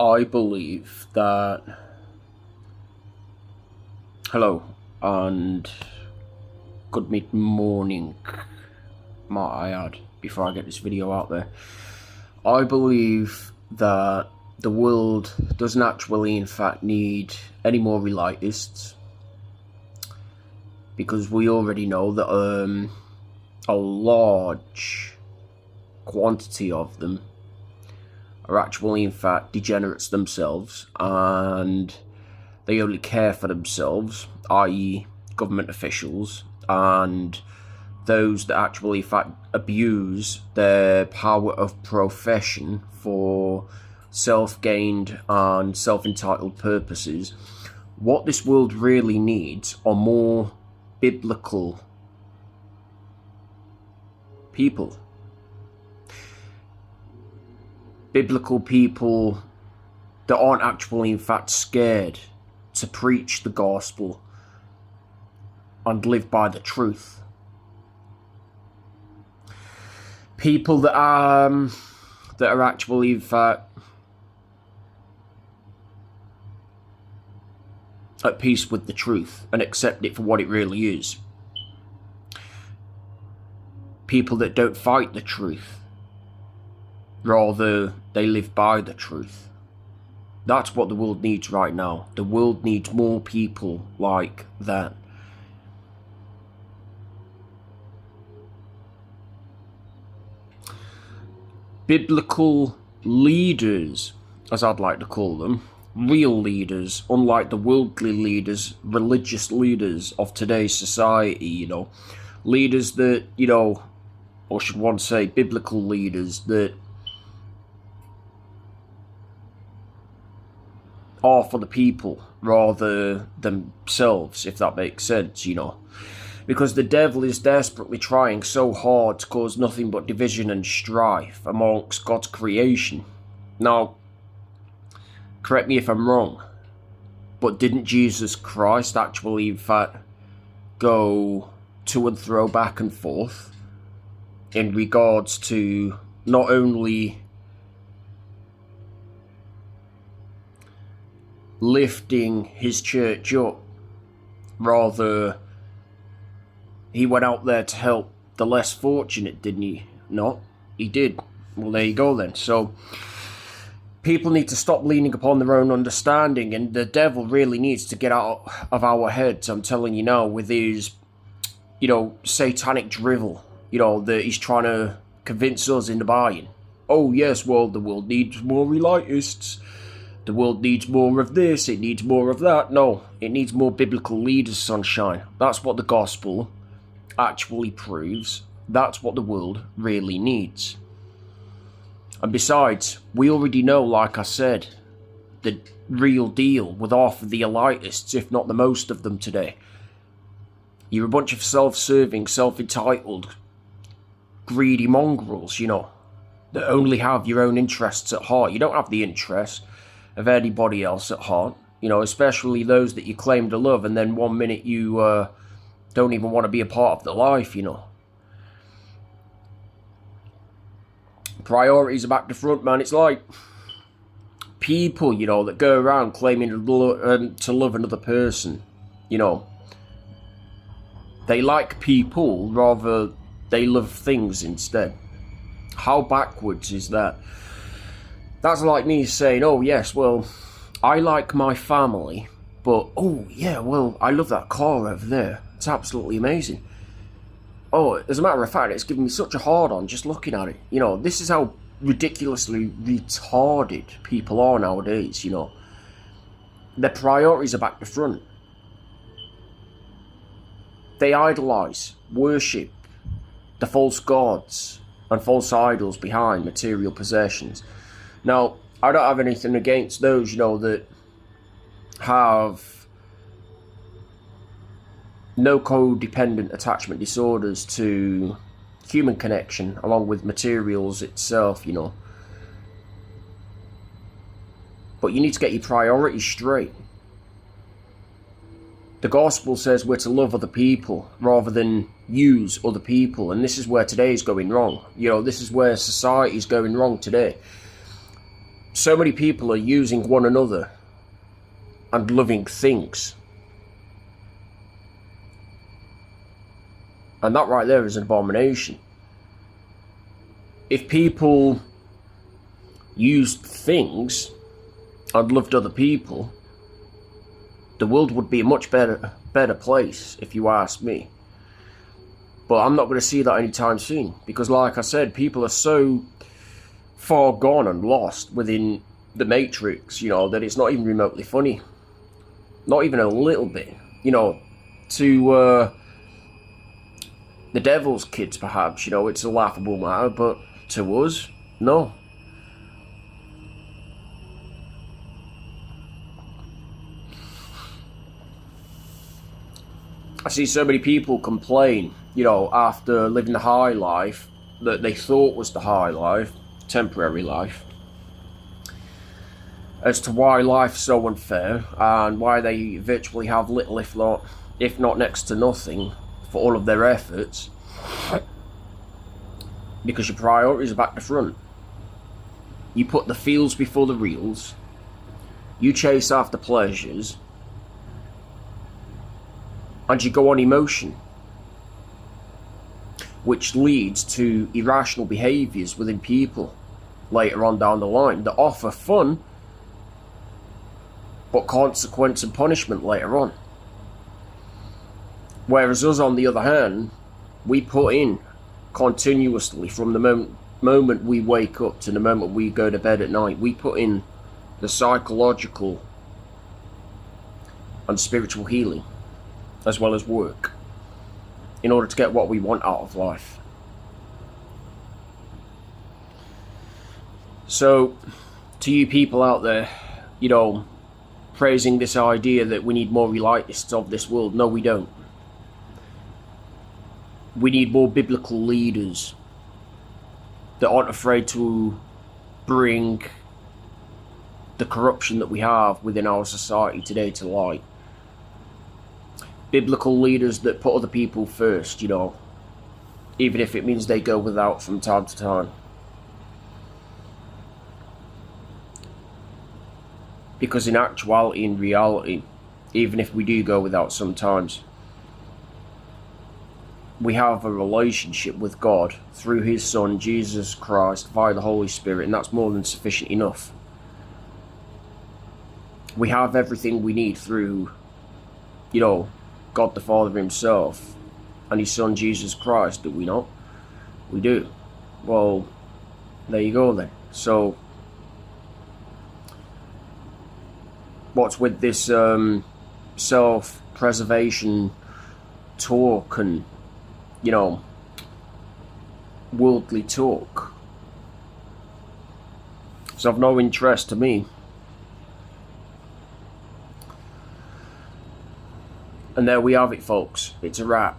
I believe that. Hello and good morning, might I add, before I get this video out there. I believe that the world doesn't actually, in fact, need any more elitists, because we already know that a large quantity of them are actually, in fact, degenerates themselves, and they only care for themselves, i.e. government officials, and those that actually, in fact, abuse their power of profession for self-gained and self-entitled purposes. What this world really needs are more biblical people. Biblical people that aren't actually, in fact, scared to preach the gospel and live by the truth. People that are actually, in fact, at peace with the truth and accept it for what it really is. People that don't fight the truth, rather they live by the truth. That's what the world needs right now. The world needs more people like that. Biblical leaders, as I'd like to call them, real leaders, unlike the worldly leaders, religious leaders of today's society, leaders that, or should one say biblical leaders that are for the people rather themselves, if that makes sense, because the devil is desperately trying so hard to cause nothing but division and strife amongst God's creation. Now, correct me if I'm wrong, but didn't Jesus Christ actually, in fact, go to and fro, back and forth, in regards to not only lifting his church up, rather he went out there to help the less fortunate, didn't he? No, he did. Well, there you go then. So people need to stop leaning upon their own understanding, and the devil really needs to get out of our heads, I'm telling you now, with his, satanic drivel, that he's trying to convince us into buying. Oh yes, well, the world needs more elitists. The world needs more of this, it needs more of that. No, it needs more biblical leaders, sunshine. That's what the gospel actually proves. That's what the world really needs. And besides, we already know, like I said, the real deal with half of the elitists, if not the most of them today. You're a bunch of self-serving, self-entitled, greedy mongrels, that only have your own interests at heart. You don't have the interest of anybody else at heart, especially those that you claim to love, and then one minute you don't even want to be a part of their life, Priorities are back to front, man. It's like people, that go around claiming to love another person, They like people, rather they love things instead. How backwards is that? That's like me saying, oh yes, well, I like my family, but oh yeah, well, I love that car over there. It's absolutely amazing. Oh, as a matter of fact, it's giving me such a hard-on just looking at it. This is how ridiculously retarded people are nowadays, Their priorities are back to front. They idolise, worship the false gods and false idols behind material possessions. Now, I don't have anything against those, that have no codependent attachment disorders to human connection, along with materials itself, But you need to get your priorities straight. The gospel says we're to love other people rather than use other people, and this is where today is going wrong. This is where society is going wrong today. so many people are using one another and loving things. And that right there is an abomination. If people used things and loved other people, the world would be a much better place, if you ask me. But I'm not going to see that anytime soon, because like I said, people are so far gone and lost within the matrix, that it's not even remotely funny. Not even a little bit. To the devil's kids perhaps, it's a laughable matter, but to us, no. I see so many people complain, after living the high life that they thought was the high life, temporary life, as to why life's so unfair and why they virtually have little, if not next to nothing, for all of their efforts, because your priorities are back to front. You put the feels before the reals, you chase after pleasures, and you go on emotion, which leads to irrational behaviours within people later on down the line that offer fun, but consequence and punishment later on. Whereas us, on the other hand, we put in continuously from the moment we wake up to the moment we go to bed at night. We put in the psychological and spiritual healing, as well as work, in order to get what we want out of life. So, to you people out there, praising this idea that we need more elitists of this world, no, we don't. We need more biblical leaders that aren't afraid to bring the corruption that we have within our society today to light. Biblical leaders that put other people first, even if it means they go without from time to time. Because in actuality, in reality, even if we do go without sometimes, we have a relationship with God through His Son, Jesus Christ, via the Holy Spirit, and that's more than sufficient enough. We have everything we need through, God the Father Himself and His Son Jesus Christ, do we not? We do. Well, there you go then. So, what's with this self-preservation talk and, worldly talk? It's of no interest to me. And there we have it, folks. It's a wrap.